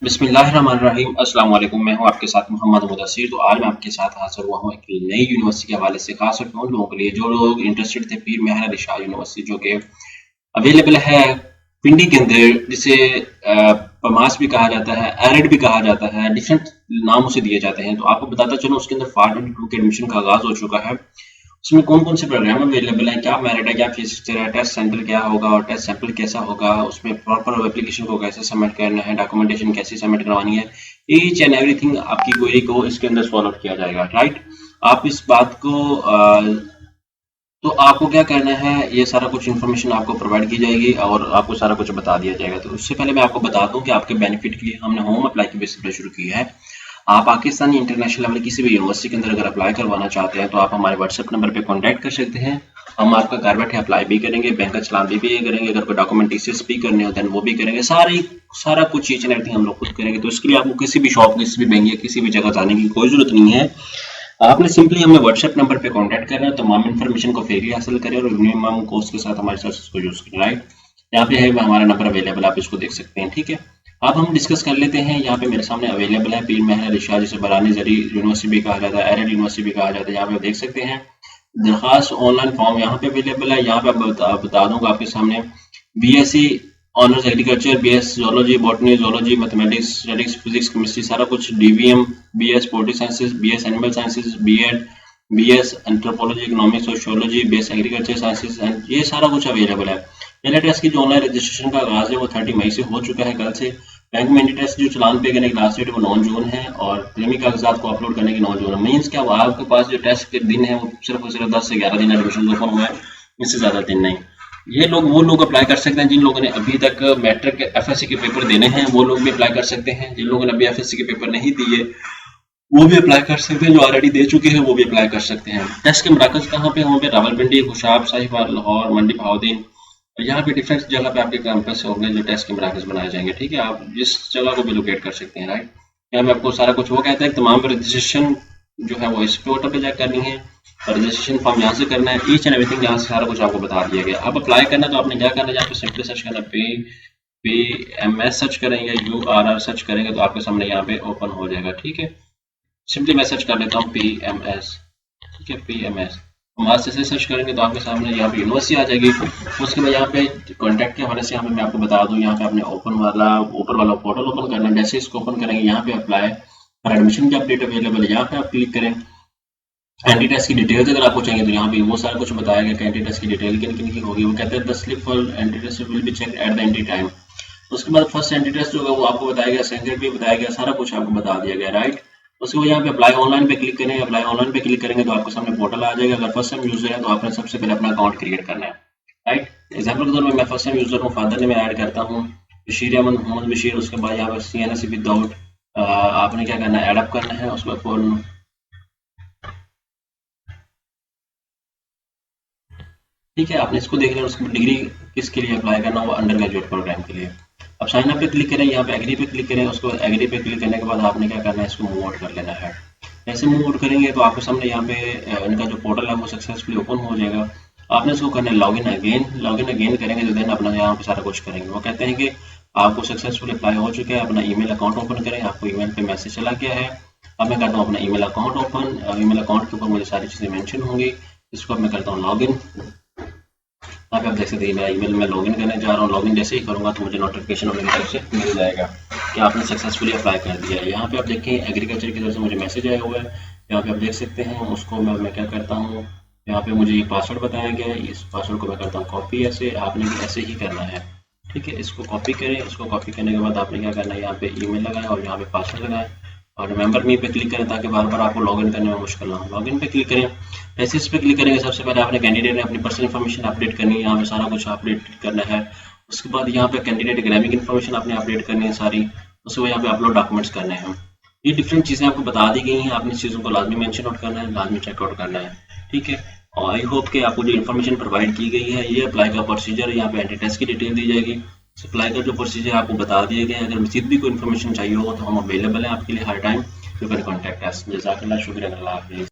बिस्मिल्लाहिर्रहमानिर्रहीम अस्सलाम वालेकुम। मैं हूं आपके साथ मोहम्मद मुदस्सिर। तो आज मैं आपके साथ हाजिर हुआ हूं एक नई यूनिवर्सिटी के हवाले से, खास तौर पे उन लोगों के लिए जो लोग इंटरेस्टेड थे पीर मेहर अली शाह यूनिवर्सिटी जो कि अवेलेबल है पिंडी के अंदर, जिसे पमास भी कहा जाता है, एरिड भी कहा जाता है, डिफरेंट नाम उसे दिए जाते हैं। तो आपको बताता चलूं उसके अंदर फार्ट 22 के एडमिशन का आगाज हो चुका है। उसमें कौन-कौन से प्रोग्राम अवेलेबल हैं, क्या मेरिट है, क्या फीस स्ट्रक्चर है, टेस्ट सेंटर क्या होगा और टेस्ट सैंपल कैसा होगा, उसमें प्रॉपर एप्लीकेशन को कैसे सबमिट करना है, डॉक्यूमेंटेशन कैसे सबमिट करवानी है, ईच एंड एवरीथिंग आपकी क्वेरी को इसके अंदर सॉल्व आउट किया जाएगा। राइट, आप इस बात को तो आपको क्या करना है, ये सारा कुछ इन्फॉर्मेशन आपको प्रोवाइड की जाएगी और आपको सारा कुछ बता दिया जाएगा। तो उससे पहले मैं आपको बता दूं कि आपके बेनिफिट के लिए हमने होम अप्लाई की बेसिस पे शुरू की है। आप पाकिस्तानी इंटरनेशनल लेवल किसी भी यूनिवर्सिटी के अंदर अगर अप्लाई करवाना चाहते हैं तो आप हमारे व्हाट्सएप नंबर पे कांटेक्ट कर सकते हैं। हम आपका घर बैठे अप्लाई भी करेंगे, बैंक का चलान भी करेंगे, अगर कोई डॉक्यूमेंट टीसीएस भी करने होते हैं वो भी करेंगे, सारा कुछ ईच एंड एवरीथिंग हम लोग खुद करेंगे। तो इसके लिए आपको किसी भी शॉप, किसी भी बैंक या किसी भी जगह जाने की कोई जरूरत नहीं है। आपने सिंपली हमें व्हाट्सएप नंबर पे कांटेक्ट करना है, तमाम इन्फॉर्मेशन को फ्रीली हासिल करें और मिनिमम कॉस्ट के साथ हमारे सर्विस को यूज करें। राइट, यहाँ पे है हमारा नंबर अवेलेबल, आप इसको देख सकते हैं। ठीक है, अब हम डिस्कस कर लेते हैं। यहाँ पे मेरे सामने अवेलेबल है पीर मेहर अली शाह, जिसे बरानी जरी यूनिवर्सिटी भी कहा जाता है, एरिड यूनिवर्सिटी भी कहा जाता है। यहाँ पे आप देख सकते हैं दरखास्त ऑनलाइन फॉर्म यहाँ पे अवेलेबल है। यहाँ पे बता दूंगा आपके सामने BSc honours agriculture, BS zoology, botany, zoology, mathematics, statics, physics, chemistry, सारा कुछ, DVM, BS political sciences, BS animal sciences, BEd, BS anthropology, economics, sociology, BS agriculture sciences and ये सारा कुछ अवेलेबल है। पहले टेस्ट की जो ऑनलाइन रजिस्ट्रेशन का आगाज है वो 30 मई से हो चुका है, कल से। बैंक में एंट्री टेस्ट जो चलान पे करने की लास्ट डेट वो 9 जून है और प्रेमी कागजात को अपलोड करने की 9 जून है। मीन्स क्या, आपके पास जो टेस्ट के दिन है वो सिर्फ और सिर्फ 10 से 11 दिन एडमिशन ओपन हुआ है, इससे ज्यादा दिन नहीं। ये लोग, वो लोग अप्लाई कर सकते हैं जिन लोगों ने अभी तक मैट्रिक के एफएससी के पेपर देने हैं, वो लोग भी अप्लाई कर सकते हैं। जिन लोगों ने अभी एफएससी के पेपर नहीं दिए वो भी अप्लाई कर सकते हैं, जो ऑलरेडी दे चुके हैं वो भी अप्लाई कर सकते हैं। टेस्ट के मराकज कहाँ पे होंगे? रावलपिंडी, खुशाब, साहिवाल, लाहौर, मंडी, बहाउद्दीन, यहाँ पे डिफरेंट जगह पे आपके कैंपस होंगे जो टेस्ट के मराकज बनाए जाएंगे। ठीक है, आप जिस जगह को भी लोकेट कर सकते हैं। राइट, यहाँ पे आपको सारा कुछ वो कहता है, तमाम रजिस्ट्रेशन जो है वो इस पोर्टल पे जाकर करनी है और रजिस्ट्रेशन फॉर्म यहाँ से करना है। ईच एंड एवरीथिंग यहाँ से सारा कुछ आपको बता दिया गया। अब अप्लाई करना तो आपने क्या करना है, यहाँ पे सिंपली सर्च करना, पी एम एस सर्च करेंगे, URR सर्च करेंगे तो आपके सामने यहाँ पे ओपन हो जाएगा। ठीक है, सिंपली मैं सर्च कर लेता हूँ PMS। ठीक है, PMS वहां से सर्च करेंगे तो आपके सामने यहाँ पे यूनिवर्सिटी आ जाएगी। उसके बाद यहाँ पे कॉन्टैक्ट के हवाले से यहाँ पे मैं आपको बता दूँ, यहाँ पे आपने ऊपर वाला पोर्टल ओपन करना है। जैसे इसको ओपन करेंगे यहाँ पे अप्लाई फॉर एडमिशन की अपडेट अवेलेबल है, यहाँ पे आप क्लिक करें। एंटी टेस्ट की डिटेल्स अगर आपको चाहिए तो यहाँ पे वो सारा कुछ बताया गया कि एंटी टेस्ट की डिटेल किन किन की होगी। वो कहते हैं the slip for entry test will be check at the entry time. उसके बाद फर्स्ट एंटी टेस्ट होगा वो आपको बताया गया, सेकंड भी बताया गया, सारा कुछ आपको बता दिया गया। राइट, उसके बाद यहाँ पे अप्लाई ऑनलाइन पे क्लिक करें। अप्लाई ऑनलाइन पे क्लिक करेंगे तो आपके सामने पोर्टल आ जाएगा। अगर फर्स्ट टाइम यूजर है तो आपने सबसे पहले अपना अकाउंट क्रिएट करना है। राइट, एग्जाम्पल के तौर पर मैं फर्स्ट टाइम यूजर हूँ, फादर ने मैं ऐड करता हूँ बशीर अहमद मोहम्मद बशीर। उसके बाद यहाँ पर CNS विदाउट आपने क्या करना है, एडअप करना है। उसके बाद ठीक है, आपने इसको देख लिया। उसकी डिग्री किसके लिए अप्लाई करना हो, अंडर ग्रेजुएट प्रोग्राम के लिए। अब साइन अप पे क्लिक करें, यहाँ पे एग्री पे क्लिक करें। उसको एग्री पे क्लिक करने के बाद आपने क्या करना है, इसको मूव आउट कर लेना है। जैसे मूव आउट करेंगे तो आपके सामने यहाँ पे इनका जो पोर्टल है वो सक्सेसफुली ओपन हो जाएगा। आपने इसको करना है लॉगिन अगेन करेंगे तो देन अपना यहाँ पे सारा कुछ करेंगे। वो कहते हैं कि आपको सक्सेसफुली अप्लाई हो चुका है, अपना ईमेल अकाउंट ओपन करें। आपको ईमेल पे मैसेज चला गया है। अब मैं करता हूँ अपना email account open. Email account के ऊपर मुझे सारी चीज़ें मेंशन होंगी। इसको अब मैं करता हूँ लॉगिन। यहाँ पे आप देख सकते हैं मेरा ईमेल में लॉगिन करने जा रहा हूँ। लॉगिन जैसे ही करूँगा तो मुझे नोटिफिकेशन अपनी तरफ से मिल जाएगा कि आपने सक्सेसफुली अप्लाई कर दिया है। यहाँ पे आप देखें एग्रीकल्चर की तरफ से मुझे मैसेज आया हुआ है, यहाँ पे आप देख सकते हैं। उसको मैं क्या करता हूँ, यहाँ पे मुझे ये पासवर्ड बताया गया है, इस पासवर्ड को मैं करता हूँ कॉपी। ऐसे आपने भी ऐसे ही करना है। ठीक है, इसको कॉपी करें। इसको कॉपी करने के बाद आपने क्या करना है, यहाँ पे ईमेल लगाएं और यहाँ पे पासवर्ड लगाएं और रिमेंबर मी पे क्लिक करें ताकि बार बार आपको लॉगिन करने में मुश्किल ना हो। लॉगिन पे क्लिक करें। जैसे इस पे क्लिक करेंगे सबसे पहले आपने कैंडिडेट ने अपनी पर्सनल इन्फॉर्मेशन अपडेट करनी है, यहाँ पे सारा कुछ अपडेट करना है। उसके बाद यहाँ पे कैंडिडेट एकेडमिक इन्फॉर्मेशन आपने अपडेट करनी है सारी। उसके बाद यहाँ पे अपलोड डॉक्यूमेंट्स करने हैं। ये डिफरेंट चीज़ें आपको बता दी गई हैं, आपने इस चीज़ों को लाजमी मेंशन आउट करना है, लाजमी चेकआउट करना है। ठीक है, और आई होप कि आपको जो इन्फॉर्मेशन प्रोवाइड की गई है, ये अप्लाई का प्रोसीजर, यहाँ पे एंटी टेस्ट की डिटेल दी जाएगी, अप्लाई का जो प्रोसीजर आपको बता दिया गया है। अगर मजीद भी कोई इन्फॉर्मेशन चाहिए हो तो हम अवेलेबल हैं आपके लिए हर time. You can contact us. जज़ाकल्लाह, शुक्रिया, अल्लाह हाफिज़।